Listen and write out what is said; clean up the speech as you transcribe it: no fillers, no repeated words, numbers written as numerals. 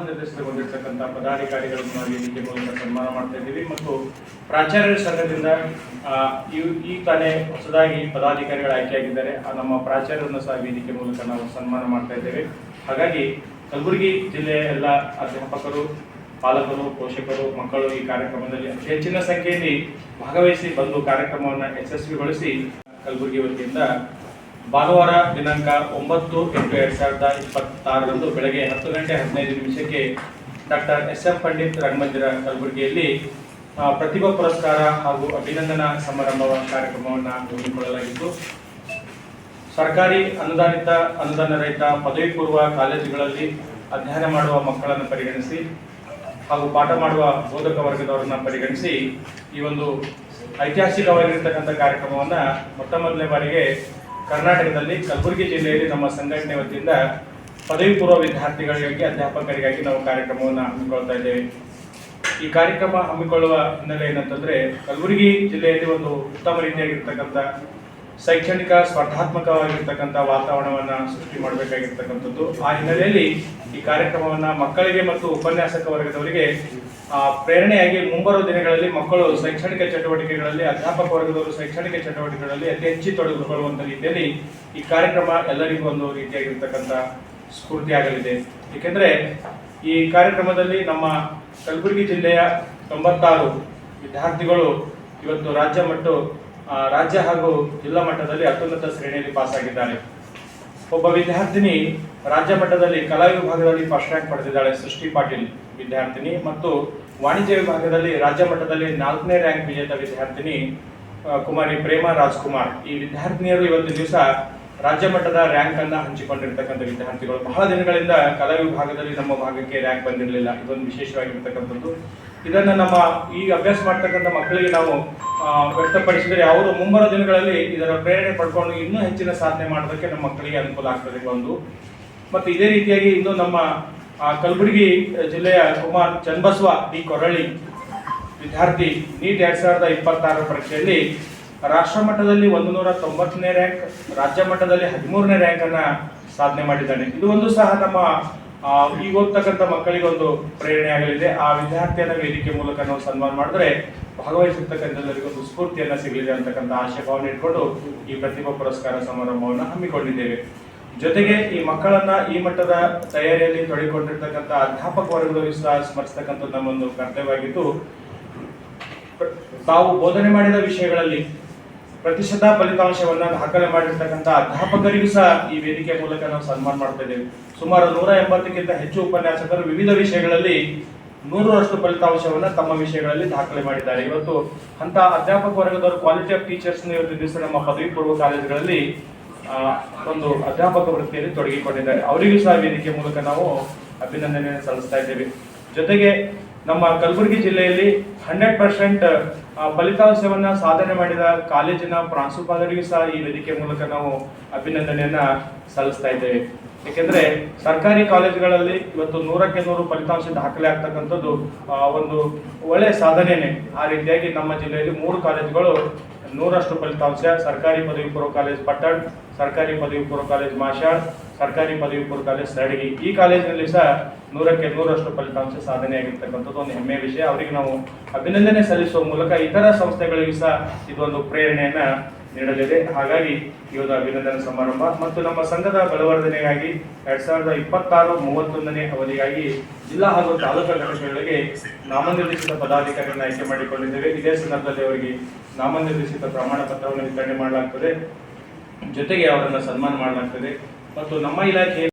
ನಾಮನಿರ್ದೇಶನಗೊಂಡಿರ್ತಕ್ಕಂಥ ಪದಾಧಿಕಾರಿಗಳನ್ನು ವೇದಿಕೆ ಮೂಲಕ ಸನ್ಮಾನ ಮಾಡ್ತಾ ಇದ್ದೀವಿ ಮತ್ತು ಪ್ರಾಚಾರ್ಯರ ಸಂಘದಿಂದ ಈ ತಾನೇ ಹೊಸದಾಗಿ ಪದಾಧಿಕಾರಿಗಳು ಆಯ್ಕೆಯಾಗಿದ್ದಾರೆ. ನಮ್ಮ ಪ್ರಾಚಾರ್ಯರನ್ನು ಸಹ ವೇದಿಕೆ ಮೂಲಕ ನಾವು ಸನ್ಮಾನ ಮಾಡ್ತಾ ಇದ್ದೇವೆ. ಹಾಗಾಗಿ ಕಲಬುರಗಿ ಜಿಲ್ಲೆಯ ಎಲ್ಲ ಅಧ್ಯಾಪಕರು, ಪಾಲಕರು, ಪೋಷಕರು, ಮಕ್ಕಳು ಈ ಕಾರ್ಯಕ್ರಮದಲ್ಲಿ ಅತಿ ಹೆಚ್ಚಿನ ಸಂಖ್ಯೆಯಲ್ಲಿ ಭಾಗವಹಿಸಿ ಬಂದು ಕಾರ್ಯಕ್ರಮವನ್ನು ಯಶಸ್ವಿಗೊಳಿಸಿ ಕಲಬುರಗಿ ವತಿಯಿಂದ ಭಾನುವಾರ ದಿನಾಂಕ 9/8/2026 ಬೆಳಗ್ಗೆ 10:15 ಡಾಕ್ಟರ್ ಎಸ್.ಎಂ. ಪಂಡಿತ್ ರಂಗಮಂದಿರ ಕಲಬುರಗಿಯಲ್ಲಿ ಪ್ರತಿಭಾ ಪುರಸ್ಕಾರ ಹಾಗೂ ಅಭಿನಂದನಾ ಸಮಾರಂಭ ಕಾರ್ಯಕ್ರಮವನ್ನು ಹಮ್ಮಿಕೊಳ್ಳಲಾಗಿತ್ತು. ಸರ್ಕಾರಿ ಅನುದಾನ ರಹಿತ ಪದವಿ ಪೂರ್ವ ಕಾಲೇಜುಗಳಲ್ಲಿ ಅಧ್ಯಯನ ಮಾಡುವ ಮಕ್ಕಳನ್ನು ಪರಿಗಣಿಸಿ ಹಾಗೂ ಪಾಠ ಮಾಡುವ ಬೋಧಕ ವರ್ಗದವರನ್ನು ಪರಿಗಣಿಸಿ ಈ ಒಂದು ಐತಿಹಾಸಿಕವಾಗಿರ್ತಕ್ಕಂಥ ಕಾರ್ಯಕ್ರಮವನ್ನು ಮೊದಲನೇ ಬಾರಿಗೆ ಕರ್ನಾಟಕದಲ್ಲಿ ಕಲಬುರಗಿ ಜಿಲ್ಲೆಯಲ್ಲಿ ನಮ್ಮ ಸಂಘಟನೆ ವತಿಯಿಂದ ಪದವಿ ಪೂರ್ವ ವಿದ್ಯಾರ್ಥಿಗಳಿಗಾಗಿ, ಅಧ್ಯಾಪಕರಿಗಾಗಿ ನಾವು ಕಾರ್ಯಕ್ರಮವನ್ನು ಹಮ್ಮಿಕೊಳ್ತಾ ಇದ್ದೇವೆ. ಈ ಕಾರ್ಯಕ್ರಮ ಹಮ್ಮಿಕೊಳ್ಳುವ ಹಿನ್ನೆಲೆ ಏನಂತಂದ್ರೆ, ಕಲಬುರಗಿ ಜಿಲ್ಲೆಯಲ್ಲಿ ಒಂದು ಉತ್ತಮ ರೀತಿಯಾಗಿರ್ತಕ್ಕಂಥ ಶೈಕ್ಷಣಿಕ ಸ್ಪರ್ಧಾತ್ಮಕವಾಗಿರ್ತಕ್ಕಂಥ ವಾತಾವರಣವನ್ನು ಸೃಷ್ಟಿ ಮಾಡಬೇಕಾಗಿರ್ತಕ್ಕಂಥದ್ದು. ಆ ಹಿನ್ನೆಲೆಯಲ್ಲಿ ಈ ಕಾರ್ಯಕ್ರಮವನ್ನು ಮಕ್ಕಳಿಗೆ ಮತ್ತು ಉಪನ್ಯಾಸಕ ವರ್ಗದವರಿಗೆ ಪ್ರೇರಣೆಯಾಗಿ ಮುಂಬರುವ ದಿನಗಳಲ್ಲಿ ಮಕ್ಕಳು ಶೈಕ್ಷಣಿಕ ಚಟುವಟಿಕೆಗಳಲ್ಲಿ, ಅಧ್ಯಾಪಕ ವರ್ಗದವರು ಶೈಕ್ಷಣಿಕ ಚಟುವಟಿಕೆಗಳಲ್ಲಿ ಅತಿ ಹೆಚ್ಚು ತೊಡಗಿಕೊಳ್ಳುವಂಥ ರೀತಿಯಲ್ಲಿ ಈ ಕಾರ್ಯಕ್ರಮ ಎಲ್ಲರಿಗೂ ಒಂದು ರೀತಿಯಾಗಿರ್ತಕ್ಕಂಥ ಸ್ಫೂರ್ತಿಯಾಗಲಿದೆ. ಏಕೆಂದರೆ ಈ ಕಾರ್ಯಕ್ರಮದಲ್ಲಿ ನಮ್ಮ ಕಲಬುರಗಿ ಜಿಲ್ಲೆಯ 96 ವಿದ್ಯಾರ್ಥಿಗಳು ಇವತ್ತು ರಾಜ್ಯ ಹಾಗೂ ಜಿಲ್ಲಾ ಮಟ್ಟದಲ್ಲಿ ಅತ್ಯುನ್ನತ ಶ್ರೇಣಿಯಲ್ಲಿ ಪಾಸ್ ಆಗಿದ್ದಾರೆ. ಒಬ್ಬ ವಿದ್ಯಾರ್ಥಿನಿ ರಾಜ್ಯ ಮಟ್ಟದಲ್ಲಿ ಕಲಾ ವಿಭಾಗದಲ್ಲಿ ಫಸ್ಟ್ ರ್ಯಾಂಕ್ ಪಡೆದಿದ್ದಾಳೆ, ಸೃಷ್ಟಿ ಪಾಟೀಲ್ ವಿದ್ಯಾರ್ಥಿನಿ, ಮತ್ತು ವಾಣಿಜ್ಯ ವಿಭಾಗದಲ್ಲಿ ರಾಜ್ಯ ಮಟ್ಟದಲ್ಲಿ 4ನೇ ರ್ಯಾಂಕ್ ವಿಜೇತ ವಿದ್ಯಾರ್ಥಿನಿ ಕುಮಾರಿ ಪ್ರೇಮಾ ರಾಜ್ಕುಮಾರ್. ಈ ವಿದ್ಯಾರ್ಥಿನಿಯರು ಇವತ್ತು ದಿವಸ ರಾಜ್ಯ ಮಟ್ಟದ ರ್ಯಾಂಕ್ ಅನ್ನ ಹಂಚಿಕೊಂಡಿರ್ತಕ್ಕಂಥ ವಿದ್ಯಾರ್ಥಿಗಳು. ಬಹಳ ದಿನಗಳಿಂದ ಕಲಾ ವಿಭಾಗದಲ್ಲಿ ನಮ್ಮ ಭಾಗಕ್ಕೆ ರ್ಯಾಂಕ್ ಬಂದಿರಲಿಲ್ಲ. ಇದೊಂದು ವಿಶೇಷವಾಗಿರ್ತಕ್ಕಂಥದ್ದು. ಇದನ್ನು ನಮ್ಮ ಈ ಅಭ್ಯಾಸ ಮಾಡ್ತಕ್ಕಂಥ ಮಕ್ಕಳಿಗೆ ನಾವು ವ್ಯಕ್ತಪಡಿಸಿದರೆ ಅವರು ಮುಂಬರುವ ದಿನಗಳಲ್ಲಿ ಇದರ ಪ್ರೇರಣೆ ಪಡ್ಕೊಂಡು ಇನ್ನೂ ಹೆಚ್ಚಿನ ಸಾಧನೆ ಮಾಡೋದಕ್ಕೆ ನಮ್ಮ ಮಕ್ಕಳಿಗೆ ಅನುಕೂಲ ಆಗ್ತದೆ ಒಂದು. ಮತ್ತು ಇದೇ ರೀತಿಯಾಗಿ ಇಂದು ನಮ್ಮ ಕಲಬುರಗಿ ಜಿಲ್ಲೆಯ ಕುಮಾರ್ ಚನ್ನಬಸವ ಡಿ ಕೊರಳಿ ವಿದ್ಯಾರ್ಥಿ ನೀಟ್ 2026 ಪರೀಕ್ಷೆಯಲ್ಲಿ ರಾಷ್ಟ್ರ ಮಟ್ಟದಲ್ಲಿ 190ನೇ ರ್ಯಾಂಕ್, ರಾಜ್ಯ ಮಟ್ಟದಲ್ಲಿ 13ನೇ ರ್ಯಾಂಕ್ ಅನ್ನ ಸಾಧನೆ ಮಾಡಿದ್ದಾನೆ. ಇದು ಒಂದು ಸಹ ನಮ್ಮ ಈಗ ಓದ್ತಕ್ಕಂಥ ಮಕ್ಕಳಿಗೆ ಒಂದು ಪ್ರೇರಣೆ ಆಗಲಿದೆ. ಆ ವಿದ್ಯಾರ್ಥಿಯನ್ನ ವೇದಿಕೆ ಮೂಲಕ ನಾವು ಸನ್ಮಾನ ಮಾಡಿದ್ರೆ ಭಾಗವಹಿಸಿರ್ತಕ್ಕಂಥ ಎಲ್ಲರಿಗೂ ಒಂದು ಸ್ಫೂರ್ತಿಯನ್ನ ಸಿಗಲಿದೆ ಅಂತಕ್ಕಂಥ ಆಶಯ ಭಾವನೆ ಇಟ್ಕೊಂಡು ಈ ಪ್ರತಿಭಾ ಪುರಸ್ಕಾರ ಸಮಾರಂಭವನ್ನು ಹಮ್ಮಿಕೊಂಡಿದ್ದೇವೆ. ಜೊತೆಗೆ ಈ ಮಕ್ಕಳನ್ನ ಈ ಮಟ್ಟದ ತಯಾರಿಯಲ್ಲಿ ತೊಡಗಿಕೊಂಡಿರ್ತಕ್ಕಂಥ ಅಧ್ಯಾಪಕ ವರ್ಗದವರು ಸಹ ಸ್ಮರಿಸತಕ್ಕಂಥದ್ದು ನಮ್ಮೊಂದು ಕರ್ತವ್ಯವಾಗಿದ್ದು, ತಾವು ಬೋಧನೆ ಮಾಡಿದ ವಿಷಯಗಳಲ್ಲಿ ಪ್ರತಿಶತ ಫಲಿತಾಂಶವನ್ನ ದಾಖಲೆ ಮಾಡಿರ್ತಕ್ಕಂಥ ಅಧ್ಯಾಪಕರಿಗೂ ಸಹ ಈ ವೇದಿಕೆ ಮೂಲಕ ನಾವು ಸನ್ಮಾನ ಮಾಡ್ತಾ ಇದ್ದೇವೆ. ಸುಮಾರು 180ಕ್ಕಿಂತ ಹೆಚ್ಚು ಉಪನ್ಯಾಸಕರು ವಿವಿಧ ವಿಷಯಗಳಲ್ಲಿ 100ರಷ್ಟು ಫಲಿತಾಂಶವನ್ನ ತಮ್ಮ ವಿಷಯಗಳಲ್ಲಿ ದಾಖಲೆ ಮಾಡಿದ್ದಾರೆ. ಇವತ್ತು ಅಂತ ಅಧ್ಯಾಪಕ ವರ್ಗದವರು ಕ್ವಾಲಿಟಿ ಆಫ್ ಟೀಚರ್ಸ್ ಇವತ್ತು ದಿವಸ ನಮ್ಮ ಪದವಿ ಪೂರ್ವ ಕಾಲೇಜುಗಳಲ್ಲಿ ಒಂದು ಅಧ್ಯಾಪಕ ವೃತ್ತಿಯಲ್ಲಿ ತೊಡಗಿಕೊಂಡಿದ್ದಾರೆ. ಅವರಿಗೂ ಸಹ ವೇದಿಕೆ ಮೂಲಕ ನಾವು ಅಭಿನಂದನೆಯನ್ನು ಸಲ್ಲಿಸ್ತಾ ಇದ್ದೇವೆ. ಜೊತೆಗೆ ನಮ್ಮ ಕಲಬುರಗಿ ಜಿಲ್ಲೆಯಲ್ಲಿ 100% ಫಲಿತಾಂಶವನ್ನ ಸಾಧನೆ ಮಾಡಿದ ಕಾಲೇಜಿನ ಪ್ರಾಂಶುಪಾಲರಿಗೂ ಸಹ ಈ ವೇದಿಕೆ ಮೂಲಕ ನಾವು ಅಭಿನಂದನೆಯನ್ನ ಸಲ್ಲಿಸ್ತಾ ಇದ್ದೇವೆ. ಏಕೆಂದ್ರೆ ಸರ್ಕಾರಿ ಕಾಲೇಜುಗಳಲ್ಲಿ ಇವತ್ತು 100ಕ್ಕೆ 100 ಫಲಿತಾಂಶ ದಾಖಲೆ ಆಗ್ತಕ್ಕಂಥದ್ದು ಒಂದು ಒಳ್ಳೆಯ ಸಾಧನೆಯೇ. ಆ ರೀತಿಯಾಗಿ ನಮ್ಮ ಜಿಲ್ಲೆಯಲ್ಲಿ 3 ಕಾಲೇಜುಗಳು 100ರಷ್ಟು ಫಲಿತಾಂಶ, ಸರ್ಕಾರಿ ಪದವಿ ಪೂರ್ವ ಕಾಲೇಜ್ ಪಟ್ಟಣ್, ಸರ್ಕಾರಿ ಪದವಿ ಪೂರ್ವ ಕಾಲೇಜ್ ಮಾಶಾಳ್, ಸರ್ಕಾರಿ ಪದವಿ ಪೂರ್ವ ಕಾಲೇಜ್ ಸರಡಗಿ, ಈ ಕಾಲೇಜಿನಲ್ಲಿ ಸಹ 100ಕ್ಕೆ 100ರಷ್ಟು ಫಲಿತಾಂಶ ಸಾಧನೆಯಾಗಿರ್ತಕ್ಕಂಥದ್ದು ಒಂದು ಹೆಮ್ಮೆಯ ವಿಷಯ. ಅವರಿಗೆ ನಾವು ಅಭಿನಂದನೆ ಸಲ್ಲಿಸುವ ಮೂಲಕ ಇತರ ಸಂಸ್ಥೆಗಳಿಗೂ ಸಹ ಇದೊಂದು ಪ್ರೇರಣೆಯನ್ನ ನೀಡಲಿದೆ. ಹಾಗಾಗಿ ಈ ಒಂದು ಅಭಿನಂದನಾ ಸಮಾರಂಭ ಮತ್ತು ನಮ್ಮ ಸಂಘದ ಬಲವರ್ಧನೆಗಾಗಿ 2026-31ನೇ ಅವಧಿಗಾಗಿ ಜಿಲ್ಲಾ ಹಾಗೂ ತಾಲೂಕಾ ಘಟಕಗಳಿಗೆ ನಾಮನಿರ್ದೇಶಿತ ಪದಾಧಿಕಾರಿಗಳನ್ನು ಆಯ್ಕೆ ಮಾಡಿಕೊಂಡಿದ್ದೇವೆ. ಇದೇ ಸಂದರ್ಭದಲ್ಲಿ ಅವರಿಗೆ ನಾಮನಿರ್ದೇಶಿತ ಪ್ರಮಾಣ ಪತ್ರವನ್ನು ವಿತರಣೆ ಮಾಡಲಾಗ್ತದೆ, ಜೊತೆಗೆ ಅವರನ್ನು ಸನ್ಮಾನ ಮಾಡಲಾಗ್ತದೆ. ಮತ್ತು ನಮ್ಮ ಇಲಾಖೆ